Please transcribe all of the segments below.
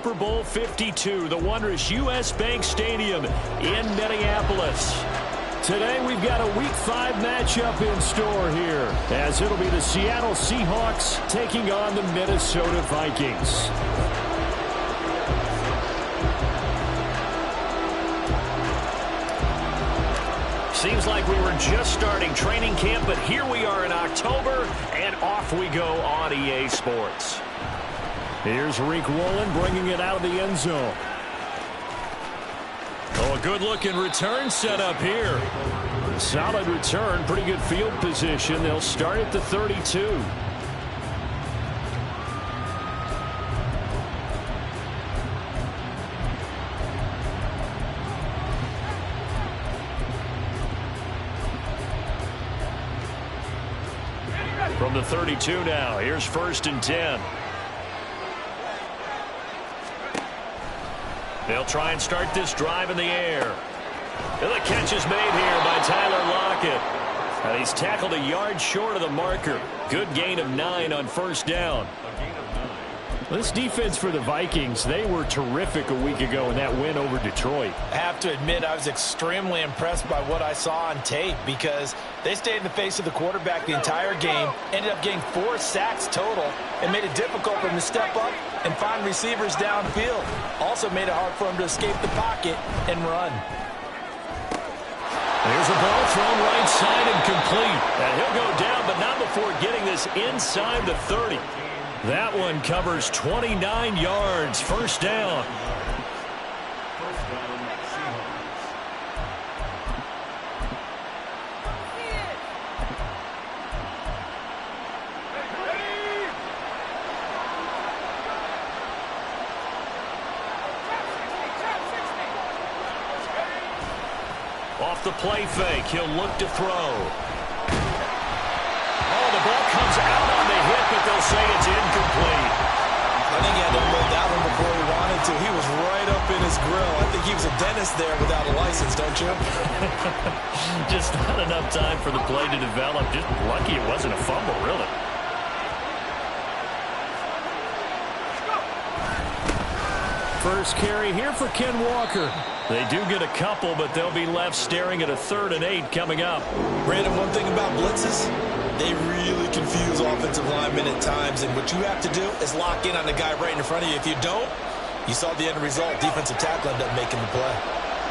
Super Bowl 52, the wondrous U.S. Bank Stadium in Minneapolis. Today we've got a Week 5 matchup in store here, as it'll be the Seattle Seahawks taking on the Minnesota Vikings. Seems like we were just starting training camp, but here we are in October, and off we go on EA Sports. Here's Rick Rowland bringing it out of the end zone. Oh, a good-looking return set up here. Solid return, pretty good field position. They'll start at the 32. From the 32 now, here's 1st and 10. They'll try and start this drive in the air. And the catch is made here by Tyler Lockett. He's tackled a yard short of the marker. Good gain of 9 on 1st down. This defense for the Vikings, they were terrific a week ago in that win over Detroit. I have to admit, I was extremely impressed by what I saw on tape because they stayed in the face of the quarterback the entire game, ended up getting 4 sacks total, and made it difficult for him to step up and find receivers downfield. Also made it hard for him to escape the pocket and run. There's a ball thrown right side and complete. And he'll go down, but not before getting this inside the 30. That one covers 29 yards. 1st down. Off the play fake, he'll look to throw. Oh, the ball comes out on the hit, but they'll say it's incomplete. I think he had to unload that one before he wanted to. He was right up in his grill. I think he was a dentist there without a license, don't you? Just not enough time for the play to develop. Just lucky it wasn't a fumble, really. First carry here for Ken Walker. They do get a couple, but they'll be left staring at a 3rd and 8 coming up. Brandon, one thing about blitzes, they really confuse offensive linemen at times, and what you have to do is lock in on the guy right in front of you. If you don't, you saw the end result. Defensive tackle ended up making the play.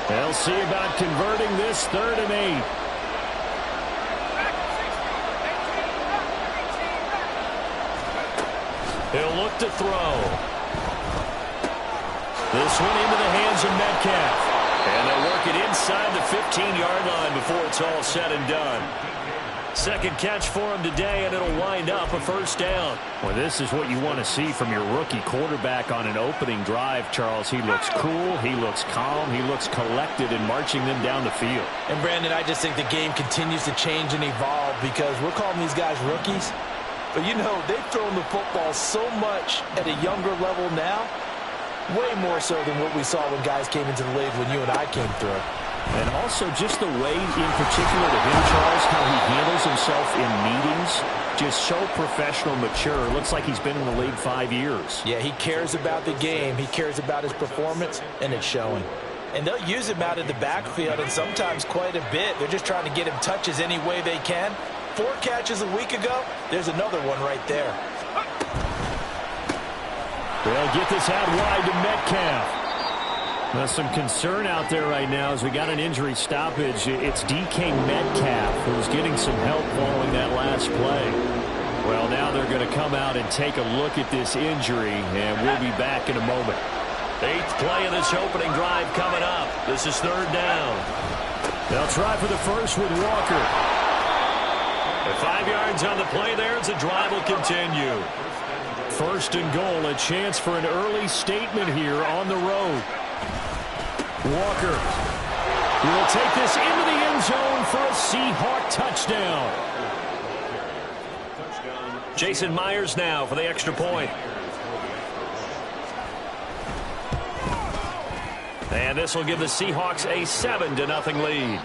They'll see about converting this 3rd and 8. He'll look to throw. This one into the hands of Metcalf. And they'll work it inside the 15-yard line before it's all said and done. 2nd catch for him today, and it'll wind up a 1st down. Well, this is what you want to see from your rookie quarterback on an opening drive, Charles. He looks cool, he looks calm, he looks collected in marching them down the field. And, Brandon, I just think the game continues to change and evolve because we're calling these guys rookies. But, you know, they've thrown the football so much at a younger level now, way more so than what we saw when guys came into the league when you and I came through. And also just the way, in particular to him, Charles, how he handles himself in meetings, just so professional, mature. Looks like he's been in the league 5 years. Yeah, he cares about the game. He cares about his performance, and it's showing. And they'll use him out in the backfield, and sometimes quite a bit. They're just trying to get him touches any way they can. 4 catches a week ago, there's another one right there. They'll get this out wide to Metcalf. There's some concern out there right now as we got an injury stoppage. It's DK Metcalf who's getting some help following that last play. Well, now they're going to come out and take a look at this injury, and we'll be back in a moment. 8th play of this opening drive coming up. This is 3rd down. They'll try for the first with Walker. And 5 yards on the play there as the drive will continue. 1st and goal, a chance for an early statement here on the road. Walker will take this into the end zone for a Seahawk touchdown. Jason Myers now for the extra point. And this will give the Seahawks a 7-0 lead.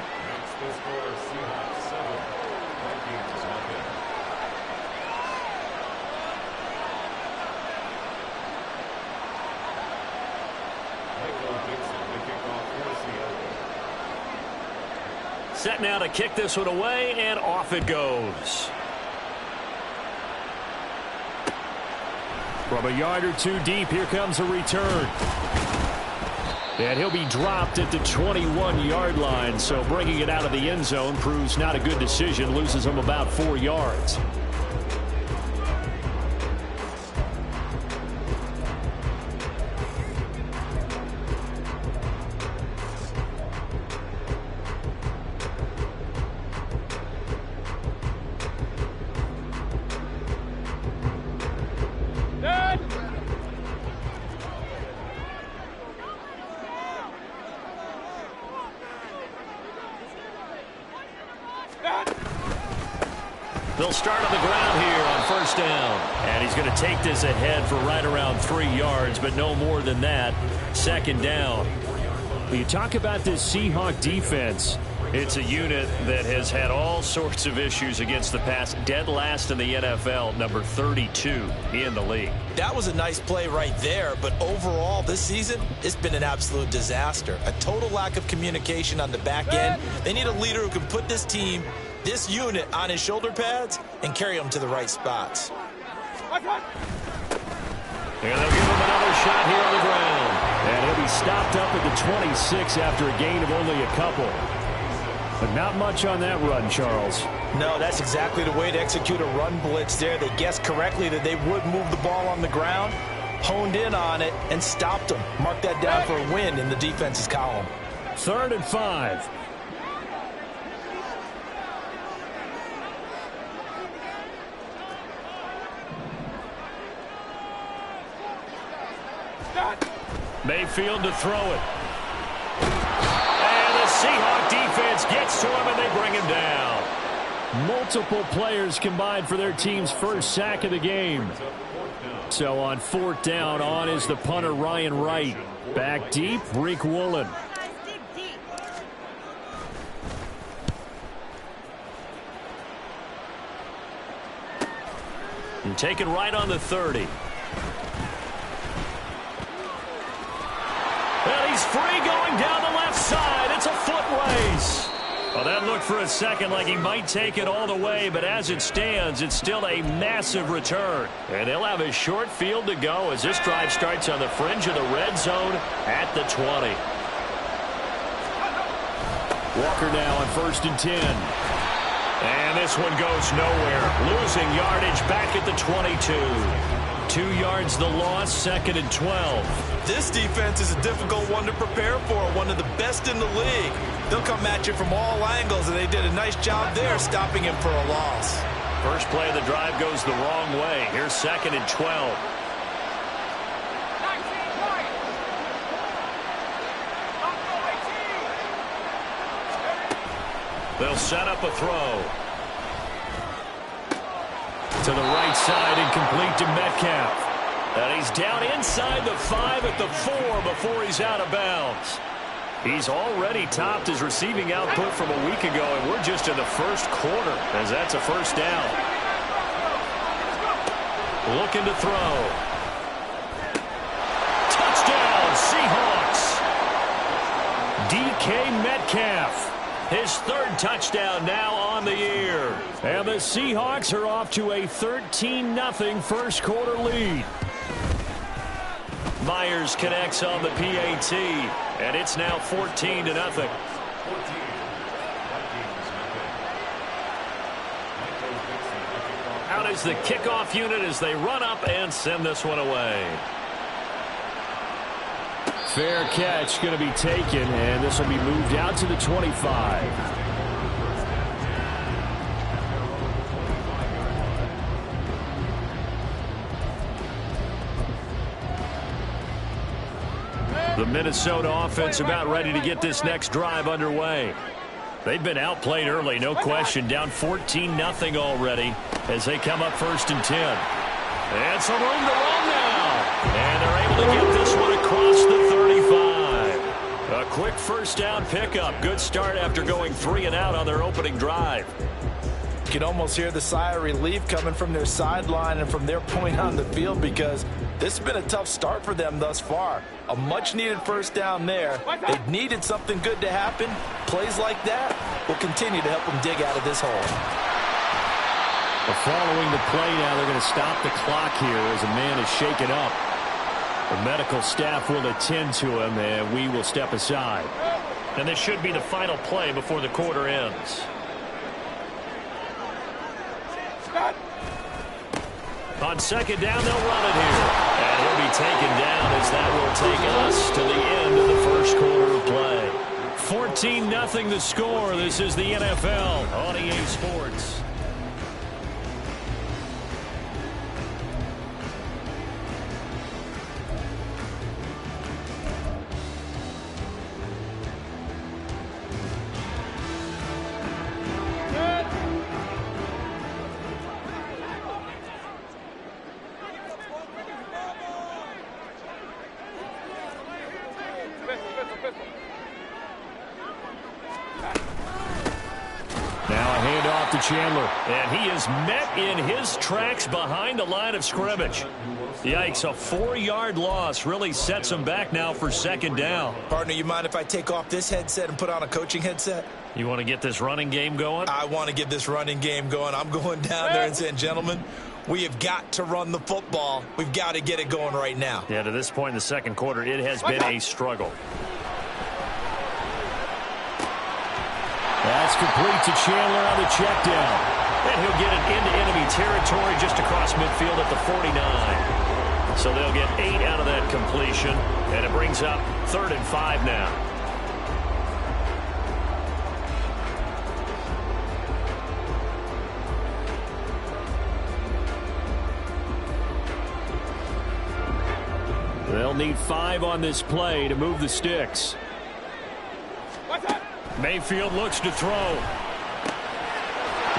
Set now to kick this one away, and off it goes. From a yard or two deep, here comes a return. And he'll be dropped at the 21-yard line, so bringing it out of the end zone proves not a good decision, loses him about 4 yards. They'll start on the ground here on first down. And he's going to take this ahead for right around 3 yards, but no more than that. Second down. You talk about this Seahawk defense. It's a unit that has had all sorts of issues against the pass. Dead last in the NFL, number 32 in the league. That was a nice play right there, but overall this season, it's been an absolute disaster. A total lack of communication on the back end. They need a leader who can put this team, this unit, on his shoulder pads and carry them to the right spots. And they'll give him another shot here on the ground. And he'll be stopped up at the 26 after a gain of only a couple. But not much on that run, Charles. No, that's exactly the way to execute a run blitz there. They guessed correctly that they would move the ball on the ground, honed in on it, and stopped them. Mark that down for a win in the defense's column. 3rd and 5. Mayfield to throw it. And the Seahawk defense gets to him, and they bring him down. Multiple players combined for their team's first sack of the game. So on 4th down, on is the punter Ryan Wright. Back deep, Reek Woolen. And take it right on the 30. Well, he's free going down the left side. It's a foot race. Well, that looked for a second like he might take it all the way, but as it stands, it's still a massive return. And he'll have a short field to go as this drive starts on the fringe of the red zone at the 20. Walker now on 1st and 10. And this one goes nowhere. Losing yardage back at the 22. 2 yards the loss, 2nd and 12. This defense is a difficult one to prepare for, one of the best in the league. They'll come at you from all angles, and they did a nice job there stopping him for a loss. First play of the drive goes the wrong way. Here's 2nd and 12. They'll set up a throw. To the right side and complete to Metcalf. And he's down inside the 5 at the 4 before he's out of bounds. He's already topped his receiving output from a week ago, and we're just in the first quarter as that's a first down. Looking to throw. Touchdown, Seahawks. DK Metcalf. His 3rd touchdown now on the year. And the Seahawks are off to a 13-0 first quarter lead. Myers connects on the PAT, and it's now 14-0. Out is the kickoff unit as they run up and send this one away. Fair catch going to be taken, and this will be moved out to the 25. The Minnesota offense about ready to get this next drive underway. They've been outplayed early, no question. Down 14-0 already as they come up 1st and 10. And some room to run now. And they're able to get this one across the 35. A quick first down pickup. Good start after going 3 and out on their opening drive. You can almost hear the sigh of relief coming from their sideline and from their point on the field because This has been a tough start for them thus far. A much-needed first down there. They needed something good to happen. Plays like that will continue to help them dig out of this hole. Following the play now, they're going to stop the clock here as a man is shaken up. The medical staff will attend to him, and we will step aside. And this should be the final play before the quarter ends. On second down, they'll run it here. And he'll be taken down as that will take us to the end of the first quarter of play. 14-0 the score. This is the NFL on EA Sports. Chandler, and he is met in his tracks behind the line of scrimmage. Yikes, a 4-yard loss really sets him back now for second down. Partner, you mind if I take off this headset and put on a coaching headset? You want to get this running game going? I want to get this running game going. I'm going down there and saying, gentlemen, we have got to run the football. We've got to get it going right now. Yeah, to this point in the second quarter, it has been a struggle. That's complete to Chandler on the check down. And he'll get it into enemy territory just across midfield at the 49. So they'll get 8 out of that completion. And it brings up 3rd and 5 now. They'll need 5 on this play to move the sticks. Mayfield looks to throw.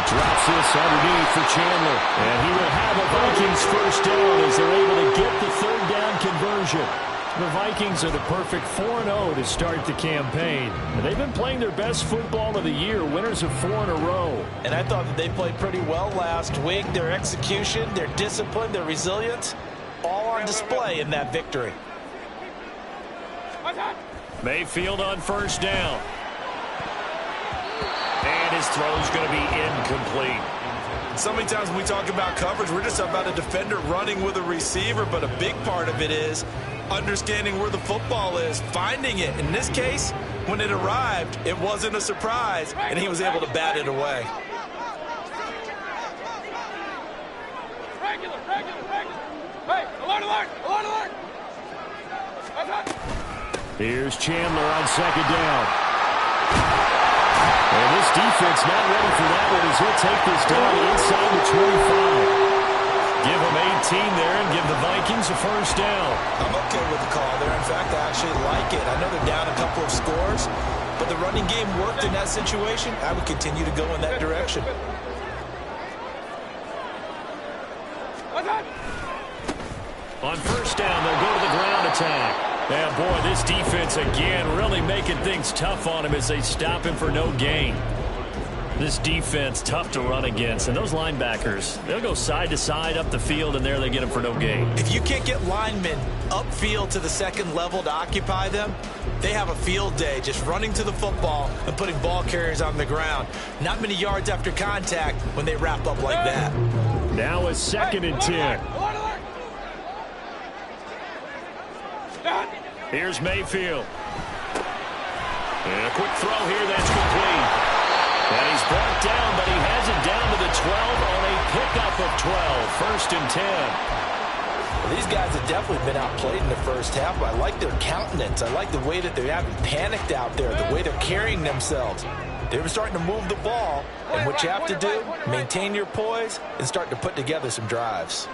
Drops this underneath for Chandler. And he will have a Vikings first down as they're able to get the 3rd down conversion. The Vikings are the perfect 4-0 to start the campaign. And they've been playing their best football of the year, winners of 4 in a row. And I thought that they played pretty well last week. Their execution, their discipline, their resilience, all on display in that victory. Mayfield on first down. And his throw is going to be incomplete. So many times when we talk about coverage, we're just about a defender running with a receiver, but a big part of it is understanding where the football is, finding it. In this case, when it arrived, it wasn't a surprise, and he was able to bat it away. Hey, alert! Here's Chandler on second down. And this defense not ready for that one as he'll take this down inside the 25. Give him 18 there and give the Vikings a first down. I'm okay with the call there. In fact, I actually like it. I know they're down a couple of scores, but the running game worked in that situation. I would continue to go in that direction. On first down, they'll go to the ground attack. And boy, this defense again really making things tough on him as they stop him for no gain. This defense tough to run against, and those linebackers, they'll go side to side up the field, and there they get him for no gain. If you can't get linemen upfield to the second level to occupy them, they have a field day just running to the football and putting ball carriers on the ground. Not many yards after contact when they wrap up like that. Now a 2nd and 10. Here's Mayfield. And a quick throw here, that's complete. And he's brought down, but he has it down to the 12 on a pickup of 12. 1st and 10. Well, these guys have definitely been outplayed in the first half, but I like their countenance. I like the way that they haven't panicked out there, the way they're carrying themselves. They were starting to move the ball, and what you have to do, maintain your poise and start to put together some drives.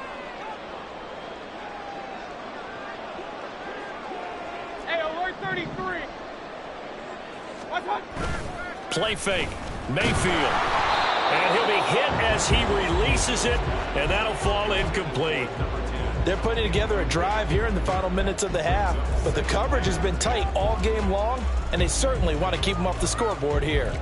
Play fake. Mayfield. And he'll be hit as he releases it, and that'll fall incomplete. They're putting together a drive here in the final minutes of the half, but the coverage has been tight all game long, and they certainly want to keep them off the scoreboard here.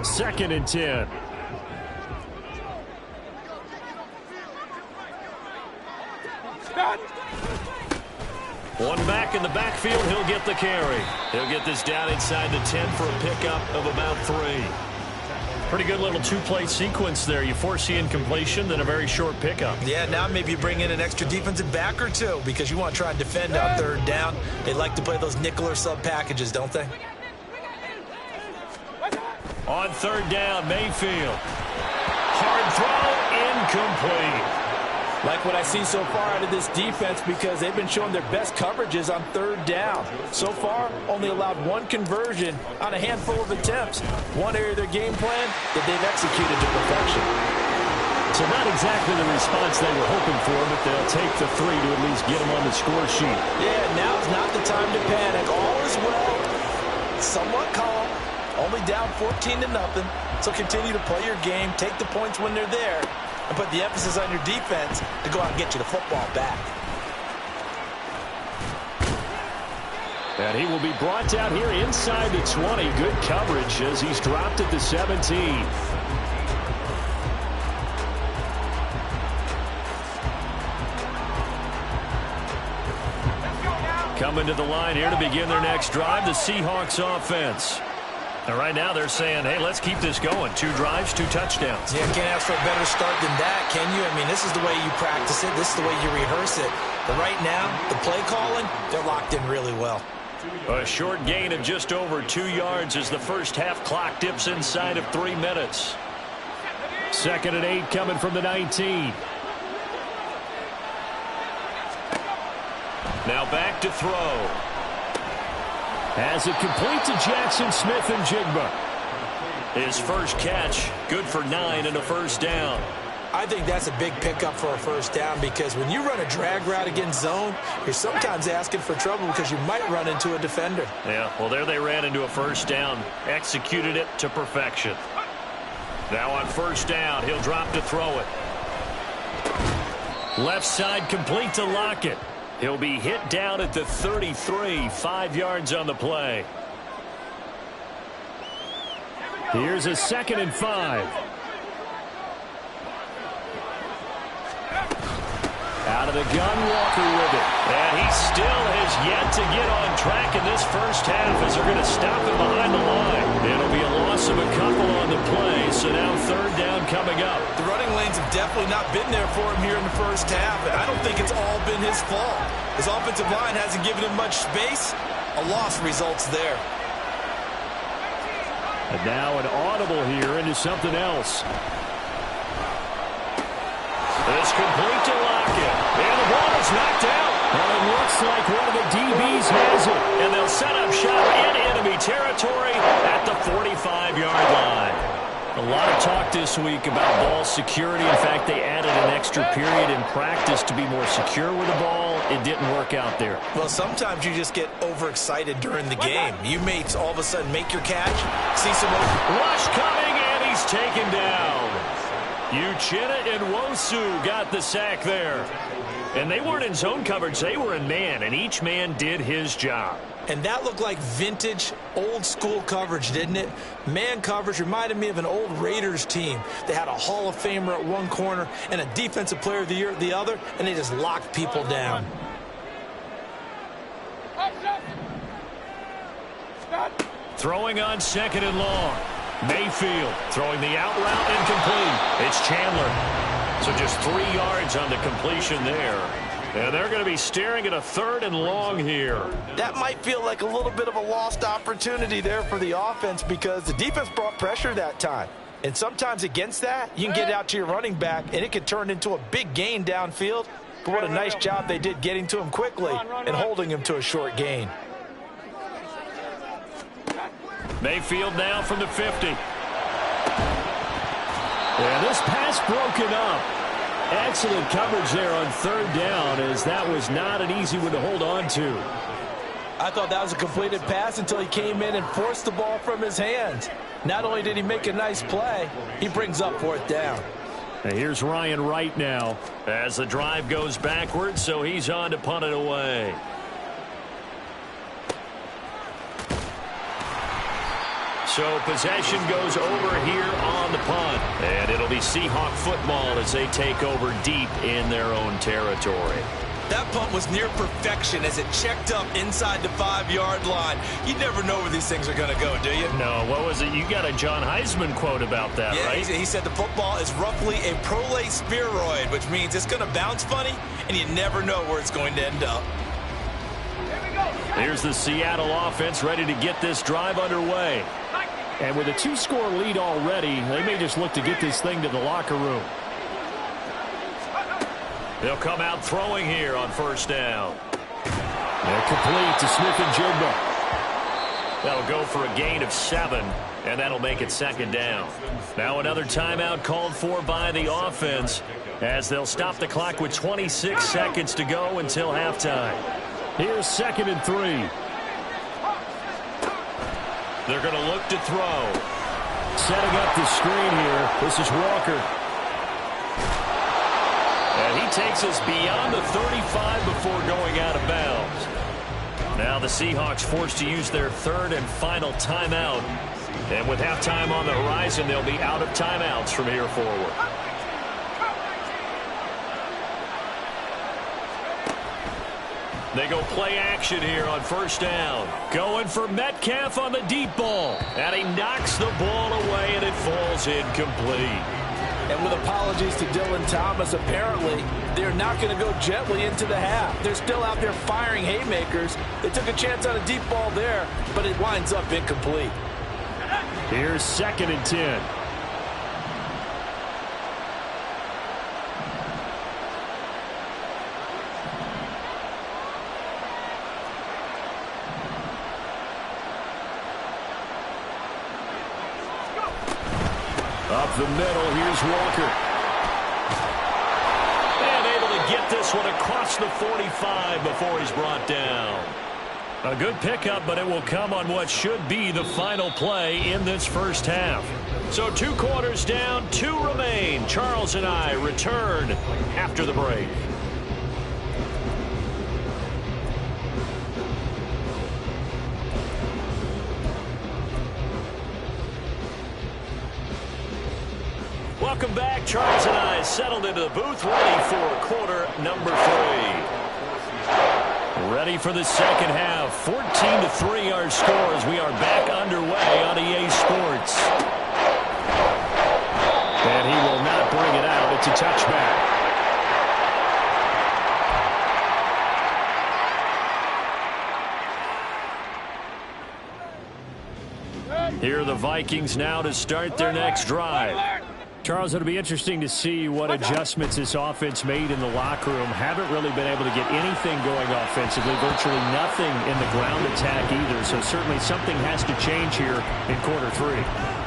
2nd and 10. One back in the backfield. He'll get the carry. He'll get this down inside the 10 for a pickup of about 3. Pretty good little two-play sequence there. You force the incompletion, then a very short pickup. Yeah, now maybe you bring in an extra defensive back or two because you want to try and defend on 3rd down. They like to play those nickel or sub packages, don't they? On 3rd down, Mayfield. Hard throw, incomplete. Like what I see so far out of this defense because they've been showing their best coverages on 3rd down. So far, only allowed 1 conversion on a handful of attempts. One area of their game plan that they've executed to perfection. So not exactly the response they were hoping for, but they'll take the 3 to at least get them on the score sheet. Yeah, now's not the time to panic. All is well. Somewhat calm. Only down 14-0. So continue to play your game, take the points when they're there, and put the emphasis on your defense to go out and get you the football back. And he will be brought down here inside the 20. Good coverage as he's dropped at the 17. Coming to the line here to begin their next drive, the Seahawks offense. And right now they're saying, hey, let's keep this going. 2 drives, 2 touchdowns. Yeah, can't ask for a better start than that, can you? I mean, this is the way you practice it. This is the way you rehearse it. But right now, the play calling, they're locked in really well. A short gain of just over 2 yards as the first half clock dips inside of 3 minutes. 2nd and 8 coming from the 19. Now back to throw. As it complete to Jackson Smith and Jigba. His first catch, good for 9 and a first down. I think that's a big pickup for a first down because when you run a drag route against zone, you're sometimes asking for trouble because you might run into a defender. Yeah, well, there they ran into a first down, executed it to perfection. Now on first down, he'll drop to throw it. Left side complete to Lockett. He'll be hit down at the 33, 5 yards on the play. Here's a 2nd and 5. Out of the gun, Walker with it. And he still has yet to get on track in this first half as they're going to stop him behind the line. It'll be a loss of a couple on the play, so now 3rd down coming up. The running lanes have definitely not been there for him here in the first half. I don't think it's all been his fault. His offensive line hasn't given him much space. A loss results there. And now an audible here into something else. It's complete to Lockett. And the ball is knocked out. Well, it looks like one of the DBs has it. And they'll set up shop in enemy territory at the 45-yard line. A lot of talk this week about ball security. In fact, they added an extra period in practice to be more secure with the ball. It didn't work out there. Well, sometimes you just get overexcited during the game. You may all of a sudden make your catch, see someone. Rush coming, and he's taken down. Uchenna and Nwosu got the sack there. And they weren't in zone coverage. They were in man, and each man did his job. And that looked like vintage, old-school coverage, didn't it? Man coverage reminded me of an old Raiders team. They had a Hall of Famer at one corner and a Defensive Player of the Year at the other, and they just locked people down. Throwing on 2nd and long. Mayfield throwing the out route incomplete. It's Chandler. So just 3 yards on the completion there. And they're going to be staring at a 3rd and long here. That might feel like a little bit of a lost opportunity there for the offense because the defense brought pressure that time. And sometimes against that, you can get out to your running back, and it could turn into a big gain downfield. But what a nice job they did getting to him quickly and holding him to a short gain. Mayfield now from the 50. And this pass broken up. Excellent coverage there on 3rd down as that was not an easy one to hold on to. I thought that was a completed pass until he came in and forced the ball from his hands. Not only did he make a nice play, he brings up 4th down. And here's Ryan Wright now as the drive goes backwards, so he's on to punt it away. So possession goes over here on the punt. And it'll be Seahawk football as they take over deep in their own territory. That punt was near perfection as it checked up inside the 5-yard line. You never know where these things are going to go, do you? No, what was it? You got a John Heisman quote about that, yeah, right? He said the football is roughly a prolate spheroid, which means it's going to bounce funny, and you never know where it's going to end up. Here's the Seattle offense ready to get this drive underway. And with a 2-score lead already, they may just look to get this thing to the locker room. They'll come out throwing here on first down. They're complete to Smith-Njigba. That'll go for a gain of 7, and that'll make it second down. Now another timeout called for by the offense as they'll stop the clock with 26 seconds to go until halftime. Here's 2nd and 3. They're going to look to throw. Setting up the screen here. This is Walker. And he takes us beyond the 35 before going out of bounds. Now the Seahawks forced to use their 3rd and final timeout. And with halftime on the horizon, they'll be out of timeouts from here forward. They go play action here on first down. Going for Metcalf on the deep ball. And he knocks the ball away, and it falls incomplete. And with apologies to Dylan Thomas, apparently they're not going to go gently into the half. They're still out there firing haymakers. They took a chance on a deep ball there, but it winds up incomplete. Here's 2nd and 10. Up the middle, here's Walker. And able to get this one across the 45 before he's brought down. A good pickup, but it will come on what should be the final play in this first half. So 2 quarters down, 2 remain. Charles and I return after the break. Welcome back. Charles and I settled into the booth, ready for quarter number 3. Ready for the second half. 14-3 our score as we are back underway on EA Sports. And he will not bring it out. It's a touchback. Here are the Vikings now to start their next drive. Charles, it'll be interesting to see what adjustments this offense made in the locker room. Haven't really been able to get anything going offensively, virtually nothing in the ground attack either. So certainly something has to change here in quarter 3.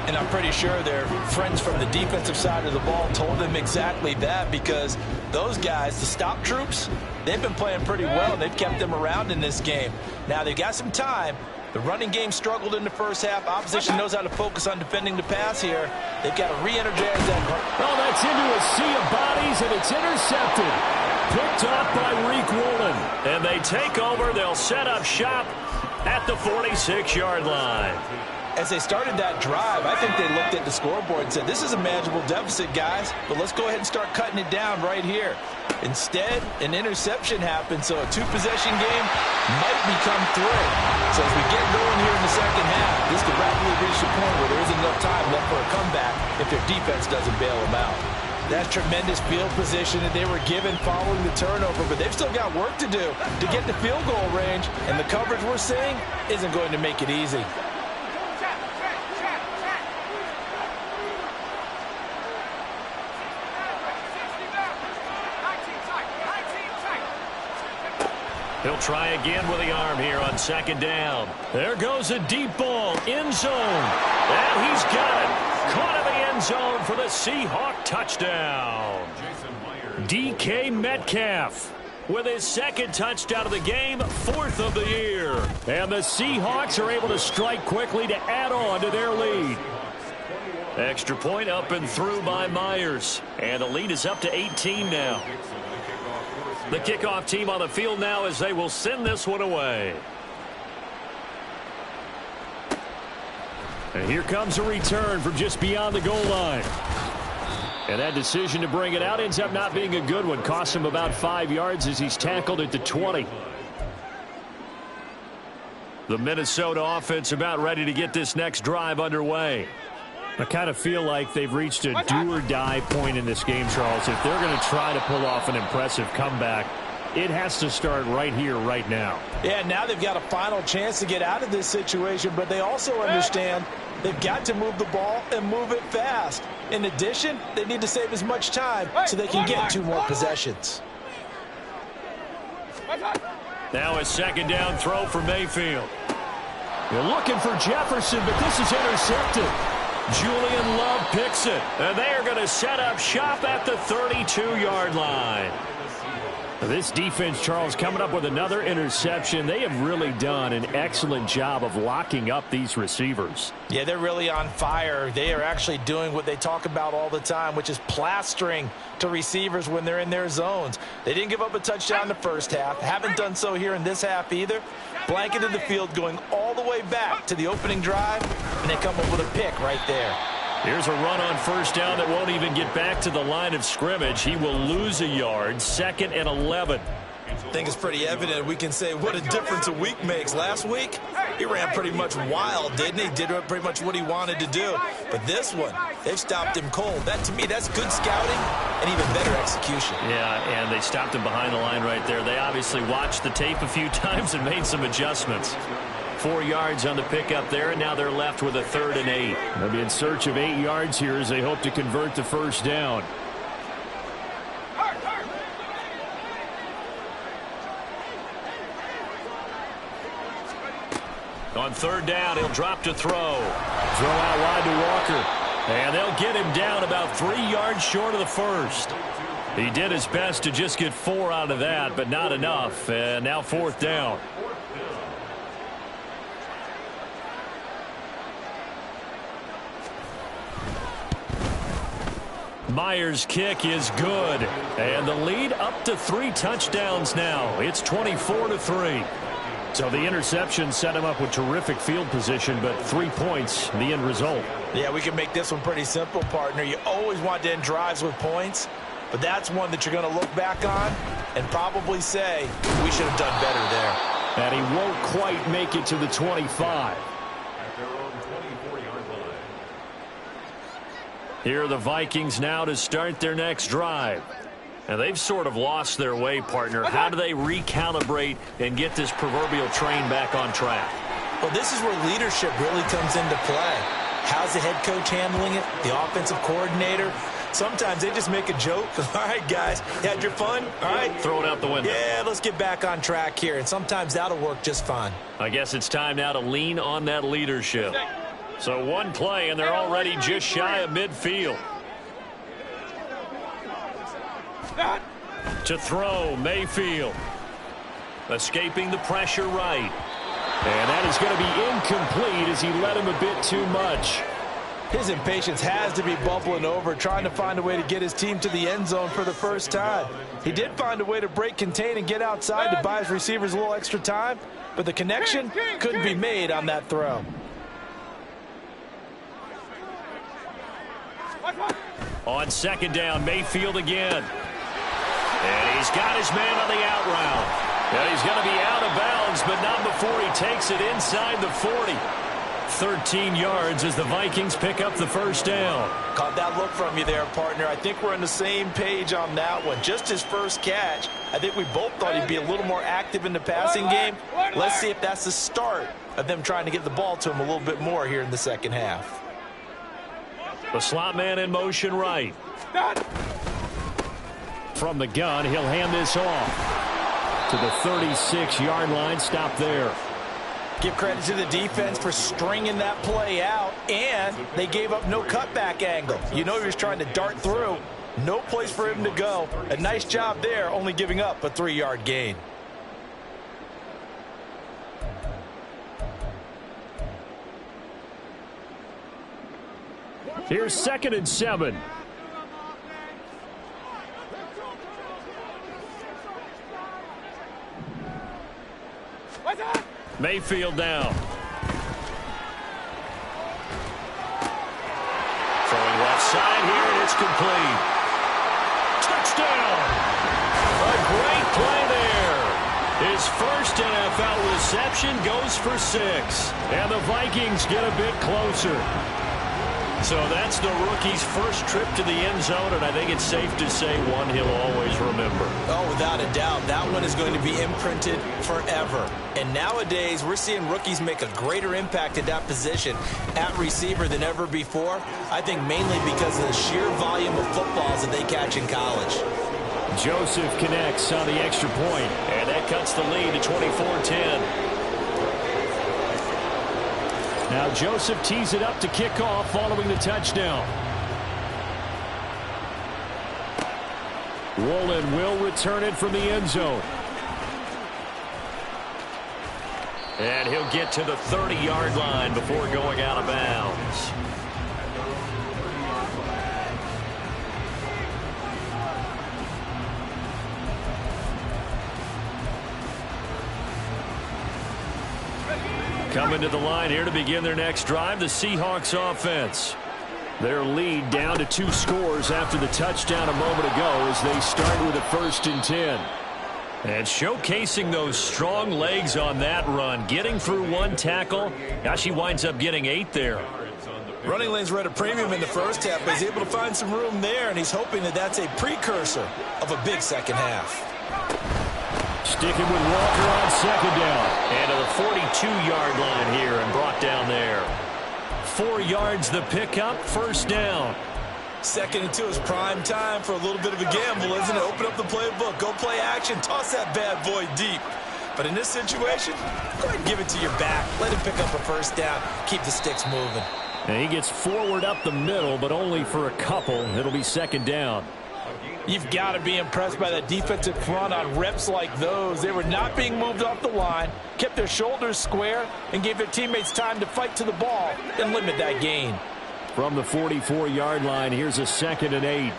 And I'm pretty sure their friends from the defensive side of the ball told them exactly that, because those guys, the stop troops, they've been playing pretty well. They've kept them around in this game. Now they've got some time. The running game struggled in the first half. Opposition knows how to focus on defending the pass here. They've got to re-energize that. Oh, that's into a sea of bodies, and it's intercepted. Picked up by Reek Woolen. And they take over. They'll set up shop at the 46-yard line. As they started that drive, I think they looked at the scoreboard and said, this is a manageable deficit, guys, but let's go ahead and start cutting it down right here. Instead, an interception happened, so a 2-possession game might become 3. So as we get going here in the second half, this could rapidly reach the point where there isn't enough time left for a comeback if their defense doesn't bail them out. That's tremendous field position that they were given following the turnover, but they've still got work to do to get the field goal range, and the coverage we're seeing isn't going to make it easy. He'll try again with the arm here on second down. There goes a deep ball, end zone. And he's got it. Caught in the end zone for the Seahawk touchdown. DK Metcalf with his 2nd touchdown of the game, 4th of the year. And the Seahawks are able to strike quickly to add on to their lead. Extra point up and through by Myers. And the lead is up to 18 now. The kickoff team on the field now as they will send this one away. And here comes a return from just beyond the goal line. And that decision to bring it out ends up not being a good one. Cost him about 5 yards as he's tackled at the 20. The Minnesota offense about ready to get this next drive underway. I kind of feel like they've reached a do-or-die point in this game, Charles. If they're going to try to pull off an impressive comeback, it has to start right here, right now. Yeah, now they've got a final chance to get out of this situation, but they also understand they've got to move the ball and move it fast. In addition, they need to save as much time so they can get 2 more possessions. Now a second down throw for Mayfield. They're looking for Jefferson, but this is intercepted. Julian Love picks it, and they are going to set up shop at the 32-yard line. This defense, Charles, coming up with another interception. They have really done an excellent job of locking up these receivers. Yeah, they're really on fire. They are actually doing what they talk about all the time, which is plastering to receivers when they're in their zones. They didn't give up a touchdown in the first half. Haven't done so here in this half either. Blanketed the field going all the way back to the opening drive, and they come up with a pick right there. Here's a run on first down that won't even get back to the line of scrimmage. He will lose a yard. 2nd and 11. I think it's pretty evident. We can say what a difference a week makes. Last week, he ran pretty much wild, didn't he? Did pretty much what he wanted to do. But this one, they've stopped him cold. That, to me, that's good scouting and even better execution. Yeah, and they stopped him behind the line right there. They obviously watched the tape a few times and made some adjustments. 4 yards on the pickup there, and now they're left with a 3rd and 8. They'll be in search of 8 yards here as they hope to convert the first down. On 3rd down, he'll drop to throw. Throw out wide to Walker. And they'll get him down about 3 yards short of the first. He did his best to just get 4 out of that, but not enough. And now 4th down. Myers' kick is good. And the lead up to 3 touchdowns now. It's 24-3. So the interception set him up with terrific field position, but 3 points, the end result. Yeah, we can make this one pretty simple, partner. You always want to end drives with points, but that's one that you're going to look back on and probably say, we should have done better there. And he won't quite make it to the 25. Here are the Vikings now to start their next drive. And they've sort of lost their way, partner. How do they recalibrate and get this proverbial train back on track? Well, this is where leadership really comes into play. How's the head coach handling it? The offensive coordinator? Sometimes they just make a joke. All right, guys, you had your fun? All right. Throw it out the window. Yeah, let's get back on track here. And sometimes that'll work just fine. I guess it's time now to lean on that leadership. So 1 play, and they're already just shy of midfield. To throw, Mayfield. Escaping the pressure right. And that is going to be incomplete as he led him a bit too much. His impatience has to be bubbling over, trying to find a way to get his team to the end zone for the first time. He did find a way to break contain and get outside to buy his receivers a little extra time, but the connection couldn't be made on that throw. On 2nd down, Mayfield again. And he's got his man on the out route. And he's going to be out of bounds, but not before he takes it inside the 40. 13 yards as the Vikings pick up the first down. Caught that look from you there, partner. I think we're on the same page on that one. Just his first catch. I think we both thought he'd be a little more active in the passing game. Let's see if that's the start of them trying to get the ball to him a little bit more here in the second half. The slot man in motion right. From the gun, he'll hand this off to the 36-yard line. Stop there. Give credit to the defense for stringing that play out, and they gave up no cutback angle. You know he was trying to dart through. No place for him to go. A nice job there, only giving up a 3-yard gain. Here's 2nd and 7. Mayfield down. side here, and it's complete. Touchdown! A great play there. His first NFL reception goes for 6. And the Vikings get a bit closer. So that's the rookie's first trip to the end zone, and I think it's safe to say one he'll always remember. Oh, without a doubt, that one is going to be imprinted forever. And nowadays, we're seeing rookies make a greater impact at that position at receiver than ever before. I think mainly because of the sheer volume of footballs that they catch in college. Joseph connects on the extra point, and that cuts the lead to 24-10. Now Joseph tees it up to kick off following the touchdown. Woolen will return it from the end zone. And he'll get to the 30-yard line before going out of bounds. Coming to the line here to begin their next drive, the Seahawks offense. Their lead down to 2 scores after the touchdown a moment ago as they start with a 1st and 10. And showcasing those strong legs on that run, getting through 1 tackle. Now she winds up getting 8 there. Running lanes were at a premium in the first half, but he's able to find some room there, and he's hoping that that's a precursor of a big second half. Sticking with Walker on 2nd down. And to the 42-yard line here and brought down there. 4 yards the pickup, 1st down. 2nd and 2 is prime time for a little bit of a gamble, isn't it? Open up the playbook, go play action, toss that bad boy deep. But in this situation, go ahead and give it to your back. Let him pick up a 1st down, keep the sticks moving. And he gets forward up the middle, but only for a couple. It'll be 2nd down. You've got to be impressed by that defensive front on reps like those. They were not being moved off the line, kept their shoulders square, and gave their teammates time to fight to the ball and limit that gain. From the 44-yard line, here's a 2nd and 8.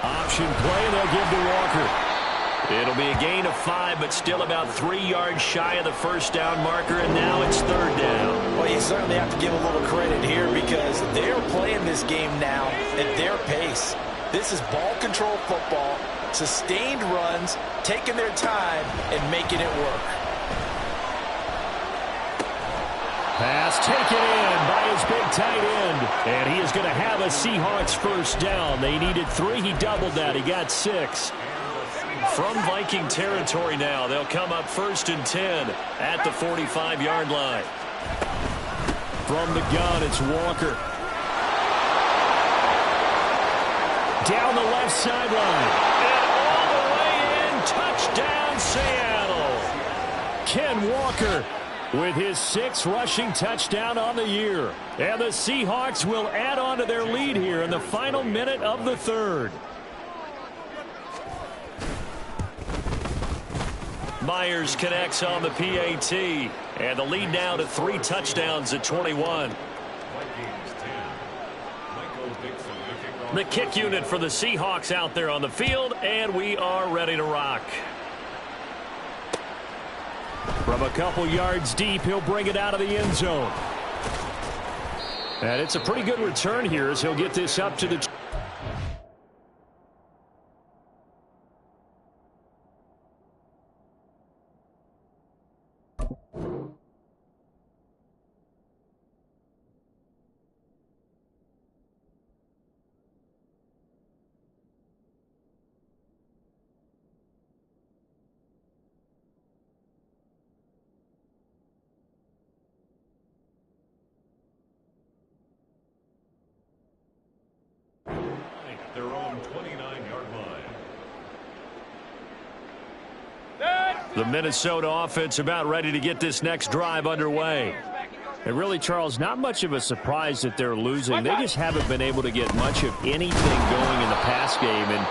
Option play, they'll give to Walker. It'll be a gain of 5, but still about 3 yards shy of the 1st down marker, and now it's 3rd down. Well, you certainly have to give a little credit here because they're playing this game now at their pace. This is ball control football, sustained runs, taking their time, and making it work. Pass taken in by his big tight end. And he is going to have a Seahawks 1st down. They needed 3. He doubled that. He got 6. From Viking territory now, they'll come up 1st and 10 at the 45-yard line. From the gun, it's Walker. Down the left sideline. And all the way in, touchdown Seattle. Ken Walker with his 6th rushing touchdown on the year. And the Seahawks will add on to their lead here in the final minute of the 3rd. Myers connects on the PAT. And the lead now to 3 touchdowns at 21. The kick unit for the Seahawks out there on the field, and we are ready to rock. From a couple yards deep, he'll bring it out of the end zone. And it's a pretty good return here as he'll get this up to the... Their own 29-yard line. The Minnesota offense about ready to get this next drive underway. And really, Charles, not much of a surprise that they're losing. They just haven't been able to get much of anything going in the pass game. And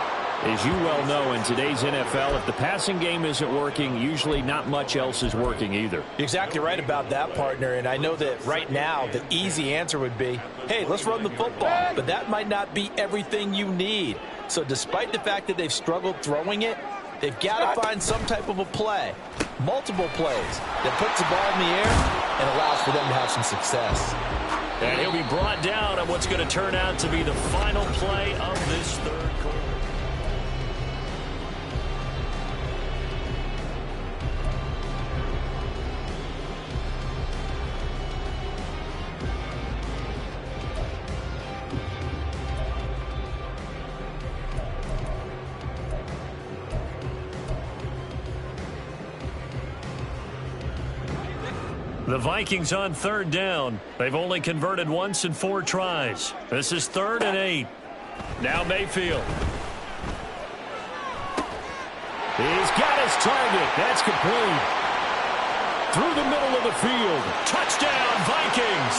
as you well know, in today's NFL, if the passing game isn't working, usually not much else is working either. You're exactly right about that, partner. And I know that right now the easy answer would be, hey, let's run the football. But that might not be everything you need. So despite the fact that they've struggled throwing it, they've got to find some type of a play. multiple plays that puts the ball in the air and allows for them to have some success. And he'll be brought down on what's going to turn out to be the final play of this third quarter. The Vikings on third down. They've only converted once in 4 tries. This is 3rd and 8. Now Mayfield. He's got his target. That's complete. Through the middle of the field. Touchdown, Vikings.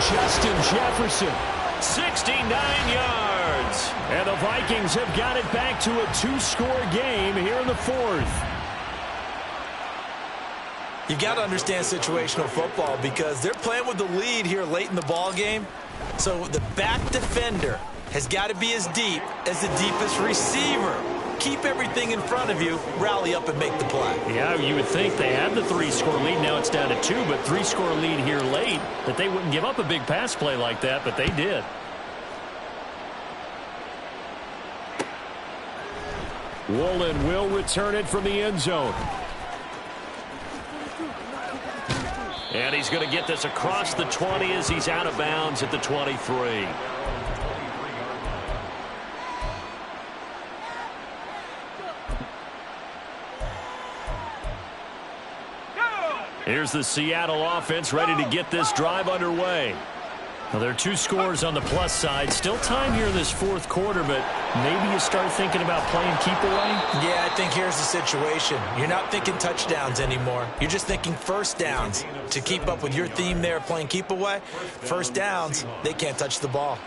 Justin Jefferson. 69 yards. And the Vikings have got it back to a 2-score game here in the 4th. You've got to understand situational football because they're playing with the lead here late in the ball game. So the back defender has got to be as deep as the deepest receiver. Keep everything in front of you, rally up and make the play. Yeah, you would think they had the 3-score lead. Now it's down to 2, but 3-score lead here late, that they wouldn't give up a big pass play like that, but they did. Woolen will return it from the end zone. And he's going to get this across the 20 as he's out of bounds at the 23. Here's the Seattle offense ready to get this drive underway. Well, there are 2 scores on the plus side. Still time here in this 4th quarter, but maybe you start thinking about playing keep away? Yeah, I think here's the situation. You're not thinking touchdowns anymore. You're just thinking first downs. To keep up with your theme there, playing keep away, first downs, they can't touch the ball.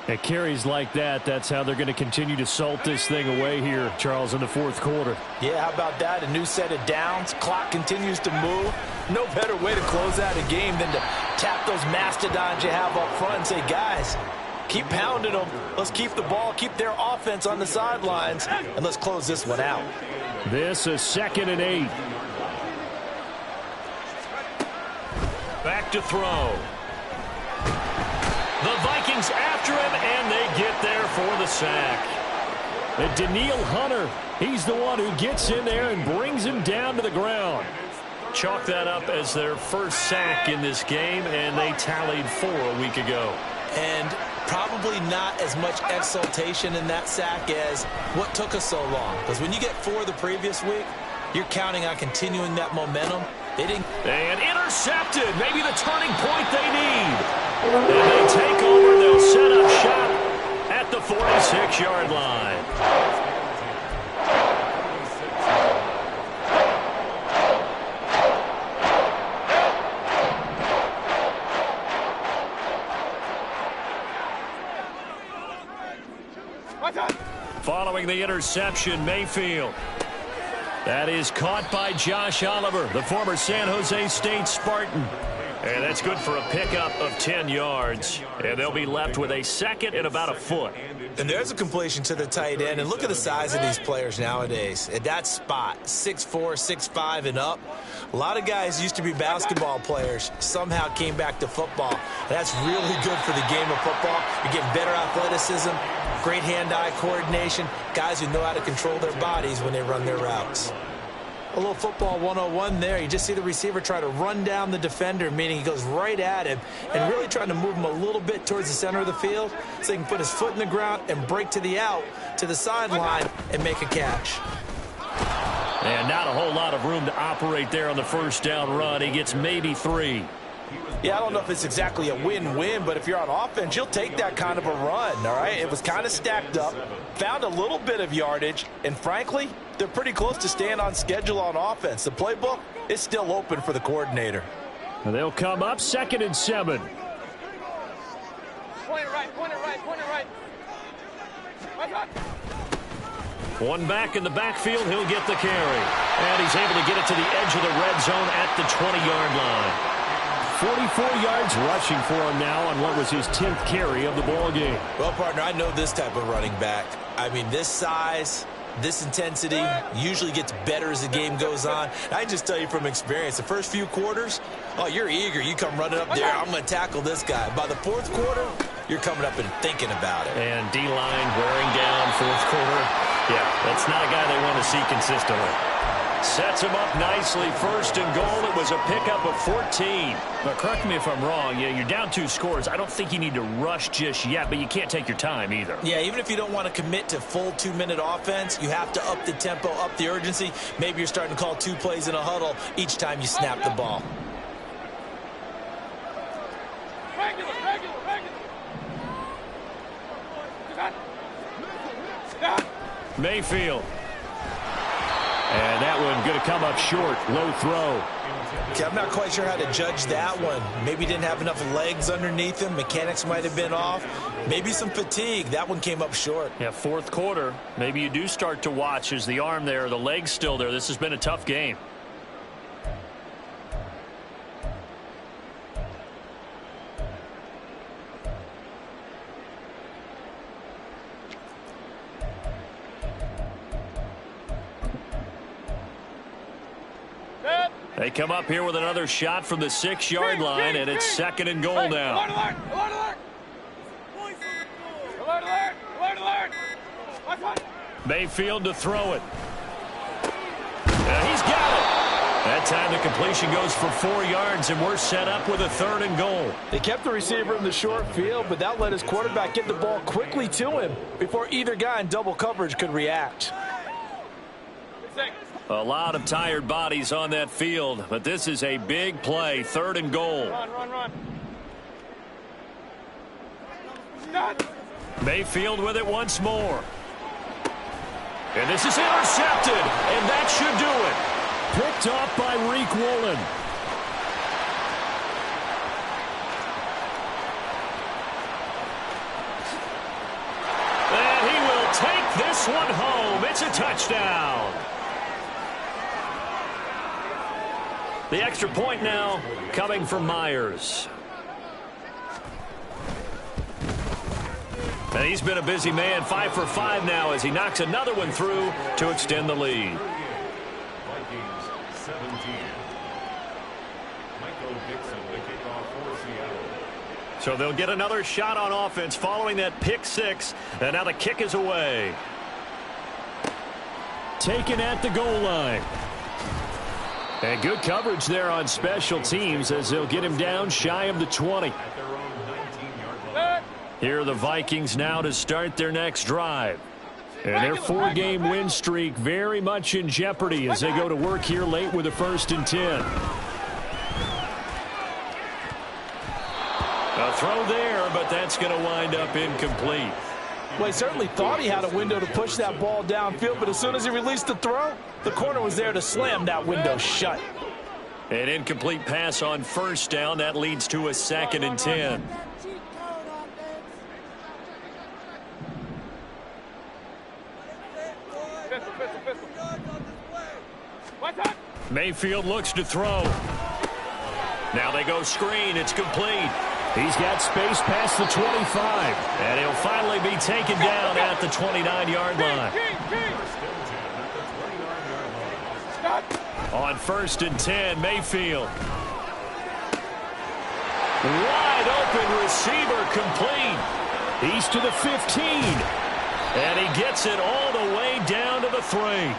At carries like that, that's how they're going to continue to salt this thing away here, Charles, in the 4th quarter. Yeah, how about that? A new set of downs. Clock continues to move. No better way to close out a game than to tap those mastodons you have up front and say, guys, keep pounding them. Let's keep the ball, keep their offense on the sidelines, and let's close this one out. This is 2nd and 8. Back to throw. The Vikings after him, and they get there for the sack. And Danielle Hunter, he's the one who gets in there and brings him down to the ground. Chalk that up as their first sack in this game, and they tallied 4 a week ago. And probably not as much exultation in that sack as what took us so long. Because when you get 4 the previous week, you're counting on continuing that momentum. They didn't. And intercepted. Maybe the turning point they need. And they take over. They'll set up shop at the 46-yard line. Following the interception, Mayfield. That is caught by Josh Oliver, the former San Jose State Spartan. And that's good for a pickup of 10 yards. And they'll be left with a 2nd and about a foot. And there's a completion to the tight end. And look at the size of these players nowadays. At that spot, 6'4", 6'5", and up. A lot of guys used to be basketball players, somehow came back to football. And that's really good for the game of football. You're getting better athleticism, great hand-eye coordination, guys who know how to control their bodies when they run their routes. A little football 101 there. You just see the receiver try to run down the defender, meaning he goes right at him and really trying to move him a little bit towards the center of the field so he can put his foot in the ground and break to the out, to the sideline, and make a catch. And not a whole lot of room to operate there on the first down run. He gets maybe 3. Yeah, I don't know if it's exactly a win-win, but if you're on offense, you'll take that kind of a run, all right? It was kind of stacked up, found a little bit of yardage, and frankly, they're pretty close to staying on schedule on offense. The playbook is still open for the coordinator. And they'll come up 2nd and 7. Point it right, point it right, point it right. One back in the backfield, he'll get the carry. And he's able to get it to the edge of the red zone at the 20-yard line. 44 yards rushing for him now on what was his 10th carry of the ball game. Well, partner, I know this type of running back. I mean, this size, this intensity usually gets better as the game goes on. I just tell you from experience, the first few quarters, oh, you're eager. You come running up there, I'm going to tackle this guy. By the fourth quarter, you're coming up and thinking about it. And D-line wearing down fourth quarter. Yeah, that's not a guy they want to see consistently. Sets him up nicely. First and goal. It was a pickup of 14. But correct me if I'm wrong. Yeah, you're down 2 scores. I don't think you need to rush just yet, but you can't take your time either. Yeah, even if you don't want to commit to full 2-minute offense, you have to up the tempo, up the urgency. Maybe you're starting to call 2 plays in a huddle each time you snap the ball. Regular. Mayfield. And that one going to come up short. Low throw. Okay, I'm not quite sure how to judge that one. Maybe didn't have enough legs underneath him. Mechanics might have been off. Maybe some fatigue. That one came up short. Yeah, fourth quarter. Maybe you do start to watch. Is the arm there, the leg's still there? This has been a tough game. They come up here with another shot from the 6-yard line, and it's second and goal now. Alert! Mayfield to throw it. He's got it. That time the completion goes for 4 yards, and we're set up with a third and goal. They kept the receiver in the short field, but that let his quarterback get the ball quickly to him before either guy in double coverage could react. A lot of tired bodies on that field, but this is a big play, third and goal. Run. Mayfield with it once more. And this is intercepted, and that should do it. Picked off by Reek Woolen. And he will take this one home. It's a touchdown. The extra point now coming from Myers. And he's been a busy man, 5 for 5 now as he knocks another one through to extend the lead. Vikings 17. Michael Dixon, the kickoff for Seattle. So they'll get another shot on offense following that pick 6. And now the kick is away. Taken at the goal line. And good coverage there on special teams as they'll get him down shy of the 20. At their own 19-yard line. Here are the Vikings now to start their next drive. And their 4-game win streak very much in jeopardy as they go to work here late with a 1st and 10. A throw there, but that's going to wind up incomplete. Well, he certainly thought he had a window to push that ball downfield, but as soon as he released the throw, the corner was there to slam that window shut. An incomplete pass on 1st down. That leads to a 2nd and 10. Mayfield looks to throw. Now they go screen. It's complete. He's got space past the 25. And he'll finally be taken down at the 29-yard line. On 1st and 10, Mayfield. Wide open receiver complete. He's to the 15. And he gets it all the way down to the 3.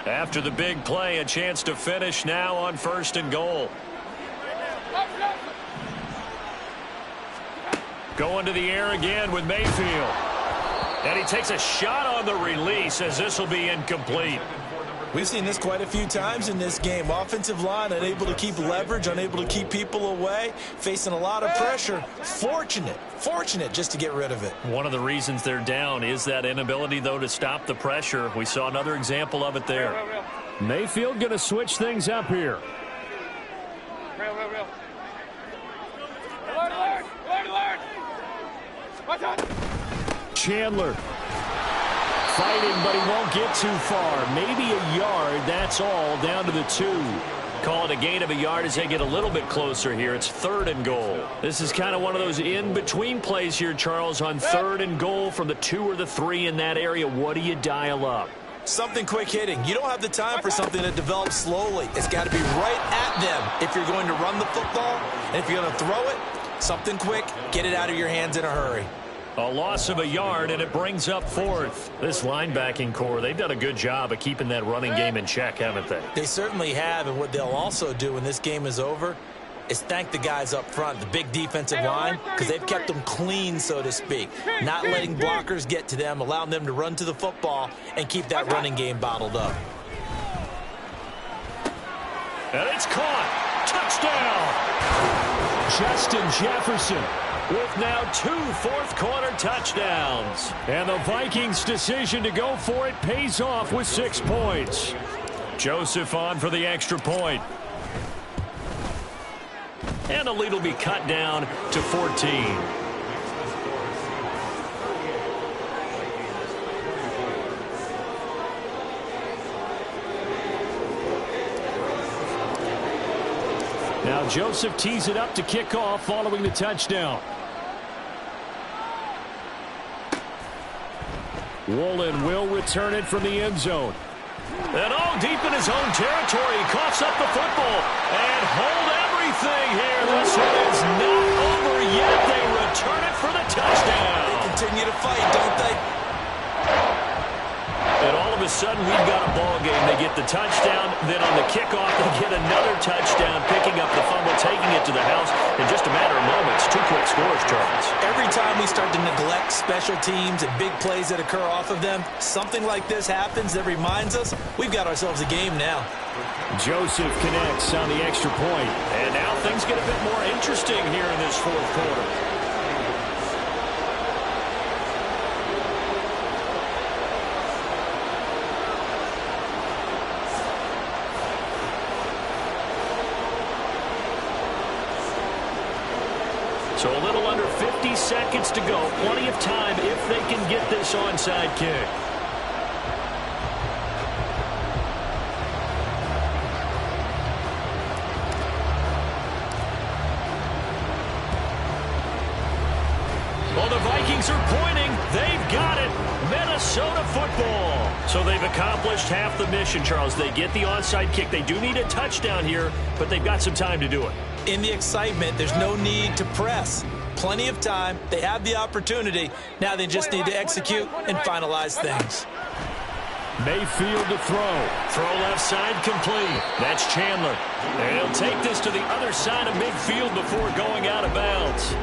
After the big play, a chance to finish now on 1st and goal. Going to the air again with Mayfield. And he takes a shot on the release as this will be incomplete. We've seen this quite a few times in this game. Offensive line unable to keep leverage, unable to keep people away, facing a lot of pressure. Fortunate just to get rid of it. One of the reasons they're down is that inability, though, to stop the pressure. We saw another example of it there. Mayfield going to switch things up here. Real. Alert! Watch out! Chandler. Fighting, but he won't get too far. Maybe a yard, that's all, down to the 2. Call it a gain of a yard as they get a little bit closer here. It's 3rd and goal. This is kind of one of those in-between plays here, Charles, on 3rd and goal from the 2 or the 3 in that area. What do you dial up? Something quick hitting. You don't have the time for something that develops slowly. It's got to be right at them if you're going to run the football. And if you're going to throw it, something quick, get it out of your hands in a hurry. A loss of a yard, and it brings up 4th. This linebacking core, they've done a good job of keeping that running game in check, haven't they? They certainly have, and what they'll also do when this game is over is thank the guys up front, the big defensive line, because they've kept them clean, so to speak. Not letting blockers get to them, allowing them to run to the football and keep that running game bottled up. And it's caught. Touchdown. Justin Jefferson with now 2 fourth-quarter touchdowns. And the Vikings' decision to go for it pays off with 6 points. Joseph on for the extra point. And the lead will be cut down to 14. Now Joseph tees it up to kick off following the touchdown. Woolen will return it from the end zone. And all deep in his own territory. He coughs up the football. And hold everything here. This one is not over yet. They return it for the touchdown. They continue to fight, don't they? And all of a sudden, we've got a ball game. They get the touchdown. Then on the kickoff, they get another touchdown, picking up the fumble, taking it to the house in just a matter of moments. 2 quick scores, Charles. Every time we start to neglect special teams and big plays that occur off of them, something like this happens that reminds us we've got ourselves a game now. Joseph connects on the extra point. And now things get a bit more interesting here in this 4th quarter. So a little under 50 seconds to go. Plenty of time if they can get this onside kick. Well, the Vikings are pointing. They've got it. Minnesota football. So they've accomplished half the mission, Charles. They get the onside kick. They do need a touchdown here, but they've got some time to do it. In the excitement, there's no need to press. Plenty of time. They have the opportunity. Now they just need to execute and finalize things. Mayfield to throw. Throw left side complete. That's Chandler. And he'll take this to the other side of midfield before going out of bounds.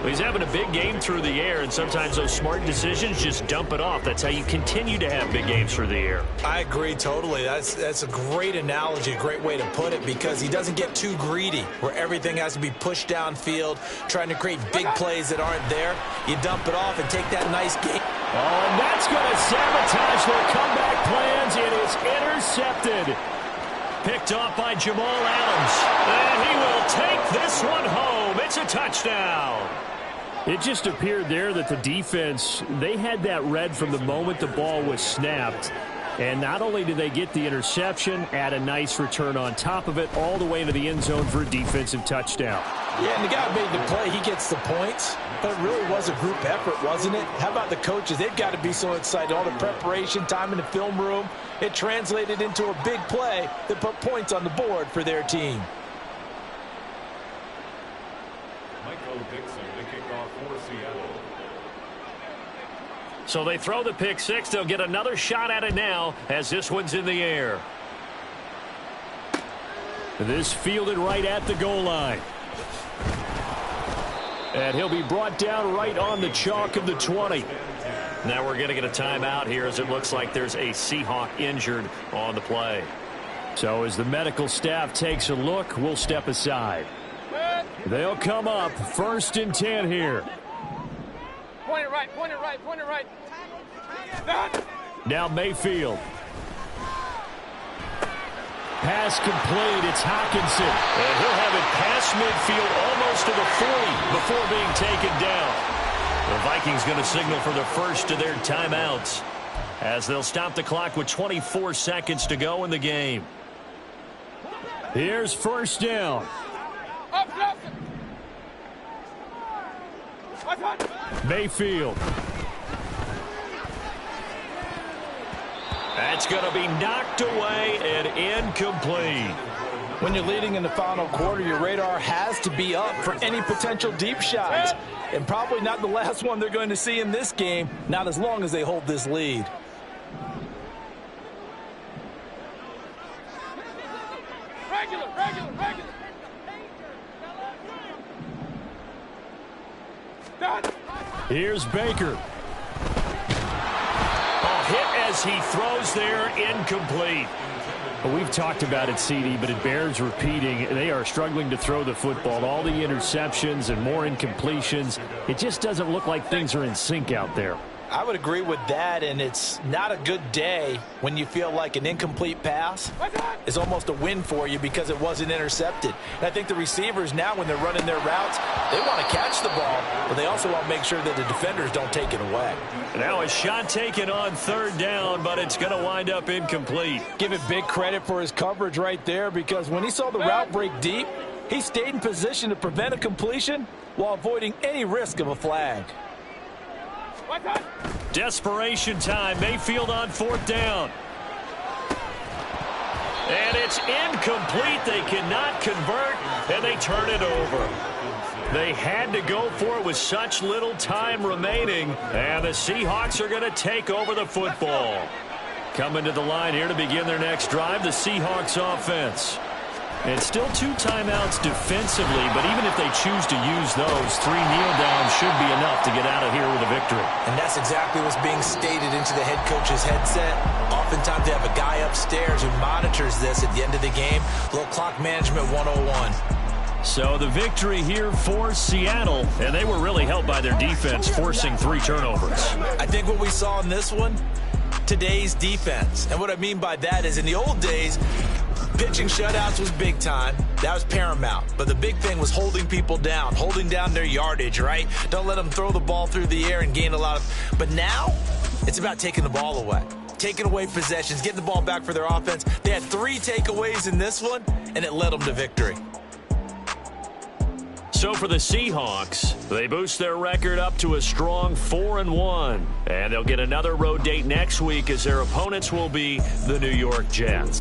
Well, he's having a big game through the air, and sometimes those smart decisions just dump it off. That's how you continue to have big games through the air. I agree totally. That's a great analogy, a great way to put it, because he doesn't get too greedy where everything has to be pushed downfield, trying to create big plays that aren't there. You dump it off and take that nice game. Oh, and that's going to sabotage their comeback plans. It is intercepted. Picked off by Jamal Adams. And he will take this one home. It's a touchdown. It just appeared there that the defense, they had that read from the moment the ball was snapped. And not only did they get the interception, add a nice return on top of it, all the way into the end zone for a defensive touchdown. Yeah, and the guy made the play. He gets the points. But it really was a group effort, wasn't it? How about the coaches? They've got to be so excited. All the preparation, time in the film room. It translated into a big play that put points on the board for their team. So they throw the pick six. They'll get another shot at it now as this one's in the air. This fielded right at the goal line. And he'll be brought down right on the chalk of the 20. Now we're going to get a timeout here as it looks like there's a Seahawk injured on the play. So as the medical staff takes a look, we'll step aside. They'll come up 1st and 10 here. Point it right, point it right, point it right. Now Mayfield. Pass complete. It's Hockenson. And he'll have it past midfield almost to the 40 before being taken down. The Vikings going to signal for the first of their timeouts as they'll stop the clock with 24 seconds to go in the game. Here's first down. Mayfield. That's going to be knocked away and incomplete. When you're leading in the final quarter, your radar has to be up for any potential deep shots. And probably not the last one they're going to see in this game, not as long as they hold this lead. Regular. Here's Baker. Hit as he throws there, incomplete. Well, we've talked about it, CD, but it bears repeating. They are struggling to throw the football. All the interceptions and more incompletions. It just doesn't look like things are in sync out there. I would agree with that, and it's not a good day when you feel like an incomplete pass is almost a win for you because it wasn't intercepted. And I think the receivers now, when they're running their routes, they want to catch the ball, but they also want to make sure that the defenders don't take it away. Now a shot taken on third down, but it's going to wind up incomplete. Give it big credit for his coverage right there, because when he saw the route break deep, he stayed in position to prevent a completion while avoiding any risk of a flag. Desperation time. Mayfield on fourth down. And it's incomplete. They cannot convert, and they turn it over. They had to go for it with such little time remaining, and the Seahawks are going to take over the football. Coming to the line here to begin their next drive, the Seahawks offense. And still 2 timeouts defensively, but even if they choose to use those, 3 kneel downs should be enough to get out of here with a victory. And that's exactly what's being stated into the head coach's headset. Oftentimes they have a guy upstairs who monitors this at the end of the game. Little clock management 101. So the victory here for Seattle, and they were really helped by their defense, forcing 3 turnovers. I think what we saw in this one, today's defense. And what I mean by that is in the old days, pitching shutouts was big time. That was paramount. But the big thing was holding people down, holding down their yardage, right? Don't let them throw the ball through the air and gain a lot of... But now, it's about taking the ball away. Taking away possessions, getting the ball back for their offense. They had 3 takeaways in this one, and it led them to victory. So for the Seahawks, they boost their record up to a strong 4-1. And they'll get another road date next week as their opponents will be the New York Jets.